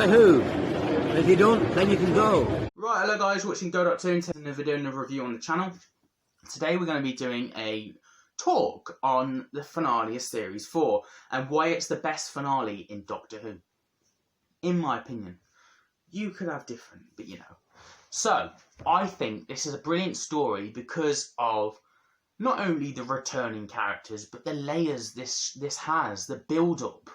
Doctor Who. And if you don't, then you can go. Right, hello guys, watching Go.2 and taking a video and a review on the channel. Today we're going to be doing a talk on the finale of Series 4 and why it's the best finale in Doctor Who. In my opinion. You could have different, but you know. So, I think this is a brilliant story because of not only the returning characters, but the layers this has, the build-up,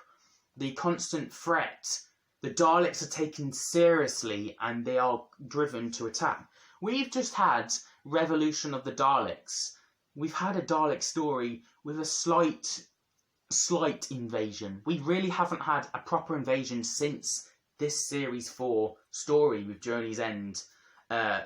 the constant threat. The Daleks are taken seriously and they are driven to attack. We've just had Revolution of the Daleks. We've had a Dalek story with a slight invasion. We really haven't had a proper invasion since this Series 4 story with Journey's End,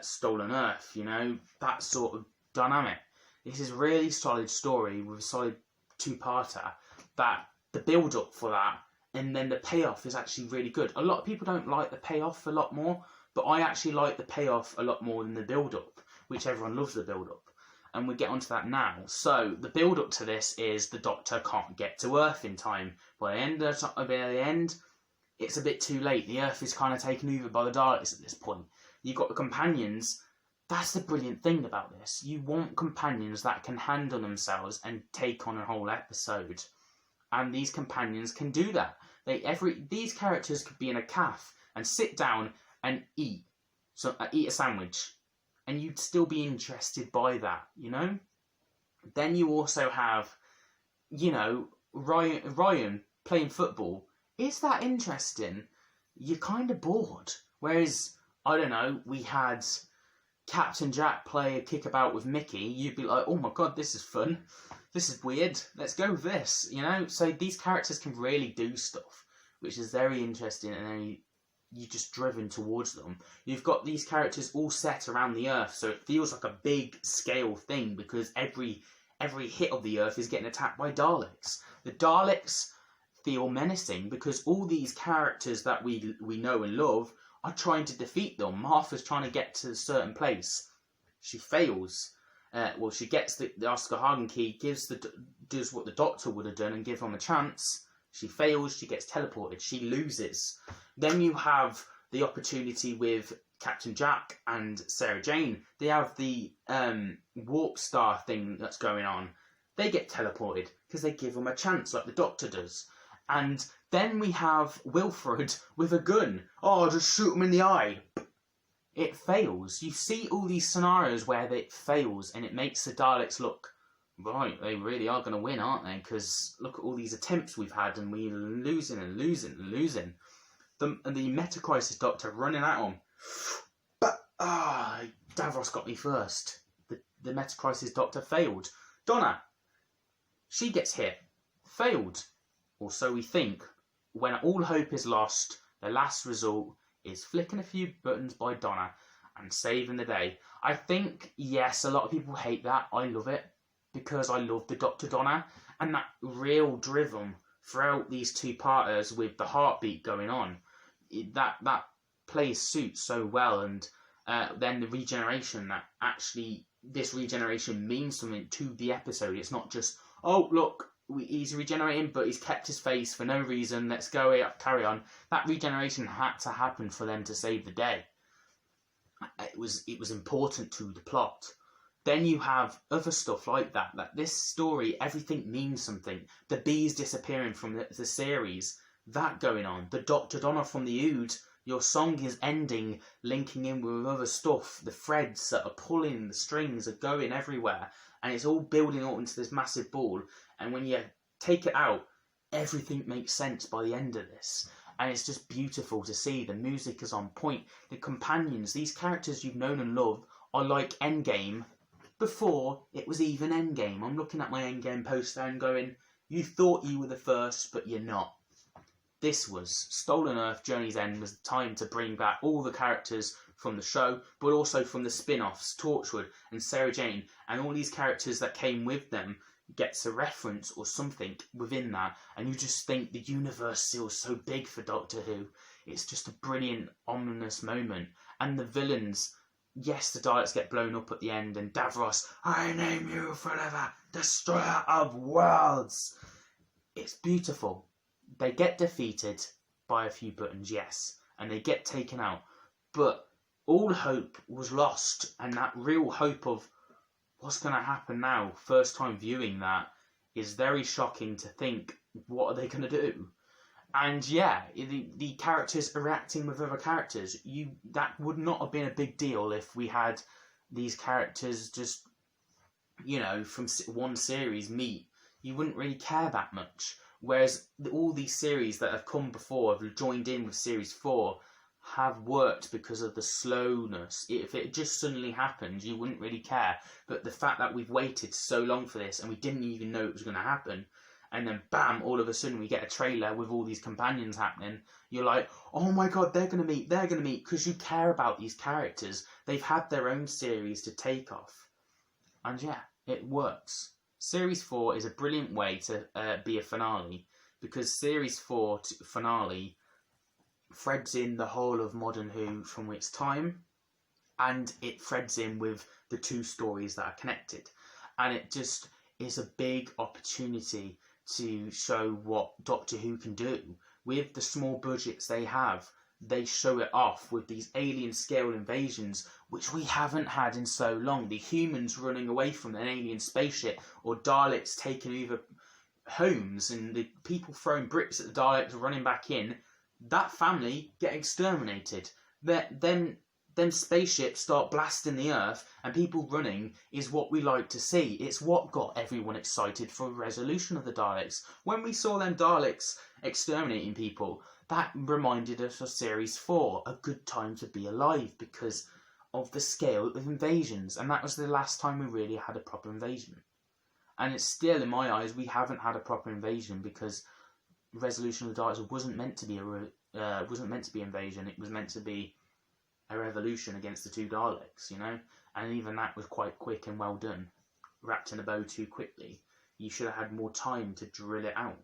Stolen Earth, you know, that sort of dynamic. This is a really solid story with a solid two-parter, that the build-up for that and then the payoff is actually really good. A lot of people don't like the payoff a lot more, but I actually like the payoff a lot more than the build-up, which everyone loves the build-up. And we'll get onto that now. So, the build-up to this is the Doctor can't get to Earth in time. By the end, it's a bit too late. The Earth is kind of taken over by the Daleks at this point. You've got the companions. That's the brilliant thing about this. You want companions that can handle themselves and take on a whole episode. And these companions can do that. These characters could be in a cafe and sit down and eat a sandwich, and you'd still be interested by that, you know. Then you also have, you know, Ryan playing football. Is that interesting? You're kind of bored. Whereas, I don't know, we had Captain Jack play a kickabout with Mickey. You'd be like, oh my god, this is fun. This is weird. Let's go with this, you know? So these characters can really do stuff, which is very interesting, and then you're just driven towards them. You've got these characters all set around the Earth, so it feels like a big scale thing because every hit of the Earth is getting attacked by Daleks. The Daleks feel menacing because all these characters that we know and love are trying to defeat them. Martha's trying to get to a certain place. She fails. She gets the Oscar Hagen key, does what the Doctor would have done and give them a chance. She fails, she gets teleported, she loses. Then you have the opportunity with Captain Jack and Sarah Jane. They have the warp star thing that's going on. They get teleported because they give them a chance like the Doctor does. And then we have Wilfred with a gun. Oh, just shoot him in the eye. It fails. You see all these scenarios where it fails and it makes the Daleks look, right, they really are going to win, aren't they? Because look at all these attempts we've had and we're losing and losing and losing. The Meta-Crisis Doctor running at him. But, Davros got me first. The Meta-Crisis Doctor failed. Donna, she gets hit. Failed. Or so we think. When all hope is lost, the last result is flicking a few buttons by Donna and saving the day. I think, yes, a lot of people hate that. I love it because I love the Dr. Donna and that real driven throughout these two-parters with the heartbeat going on. That plays suits so well, and then the regeneration, that actually this regeneration means something to the episode. It's not just, oh, look, he's regenerating, but he's kept his face for no reason. Let's go carry on. That regeneration had to happen for them to save the day. It was important to the plot. Then you have other stuff like that. Like this story, everything means something. The bees disappearing from the series, that going on. The Dr. Donna from the Ood, your song is ending, linking in with other stuff. The threads that are pulling, the strings are going everywhere, and it's all building up into this massive ball. And when you take it out, everything makes sense by the end of this. And it's just beautiful to see. The music is on point. The companions, these characters you've known and loved, are like Endgame before it was even Endgame. I'm looking at my Endgame poster and going, you thought you were the first, but you're not. This was Stolen Earth, Journey's End was the time to bring back all the characters from the show, but also from the spin-offs, Torchwood and Sarah Jane, and all these characters that came with them gets a reference or something within that, and you just think the universe feels so big for Doctor Who. It's just a brilliant, ominous moment. And the villains, yes, the Daleks get blown up at the end, and Davros, I name you forever, destroyer of worlds. It's beautiful. They get defeated by a few buttons, yes, and they get taken out. But all hope was lost, and that real hope of what's going to happen now, first time viewing that, is very shocking to think, what are they going to do? And yeah, the characters interacting with other characters, that would not have been a big deal if we had these characters just, you know, from one series meet. You wouldn't really care that much. Whereas all these series that have come before, have joined in with Series 4, have worked because of the slowness. If it just suddenly happened, you wouldn't really care. But the fact that we've waited so long for this and we didn't even know it was going to happen, and then bam, all of a sudden we get a trailer with all these companions happening, you're like, oh my god, they're going to meet, because you care about these characters. They've had their own series to take off. And yeah, it works. Series 4 is a brilliant way to be a finale, because Series 4 finale threads in the whole of Modern Who from its time, and it threads in with the two stories that are connected. And it just is a big opportunity to show what Doctor Who can do. With the small budgets they have, they show it off with these alien scale invasions, which we haven't had in so long. The humans running away from an alien spaceship, or Daleks taking over homes, and the people throwing bricks at the Daleks running back in. That family get exterminated. Them spaceships start blasting the Earth, and people running is what we like to see. It's what got everyone excited for resolution of the Daleks. When we saw them Daleks exterminating people, that reminded us of Series 4, a good time to be alive, because of the scale of invasions. And that was the last time we really had a proper invasion. And it's still, in my eyes, we haven't had a proper invasion, because Resolution of the Daleks wasn't meant to be invasion. It was meant to be a revolution against the two Daleks, you know? And even that was quite quick and well done. Wrapped in a bow too quickly. You should have had more time to drill it out.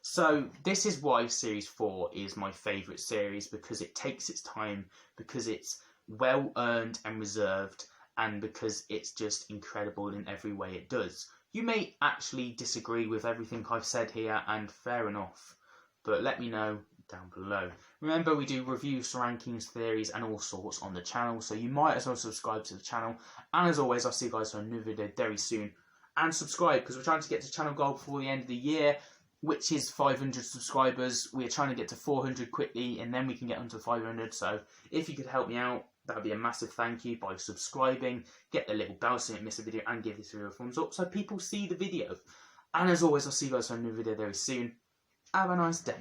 So this is why Series 4 is my favourite series, because it takes its time, because it's well earned and reserved, and because it's just incredible in every way it does. You may actually disagree with everything I've said here, and fair enough, but let me know down below. Remember, we do reviews, rankings, theories, and all sorts on the channel, so you might as well subscribe to the channel. And as always, I'll see you guys for a new video very soon. And subscribe, because we're trying to get to channel goal before the end of the year, which is 500 subscribers. We're trying to get to 400 quickly, and then we can get onto 500. So if you could help me out, that would be a massive thank you by subscribing, get the little bell so you don't miss a video, and give this video a thumbs up so people see the video. And as always, I'll see you guys for a new video very soon. Have a nice day.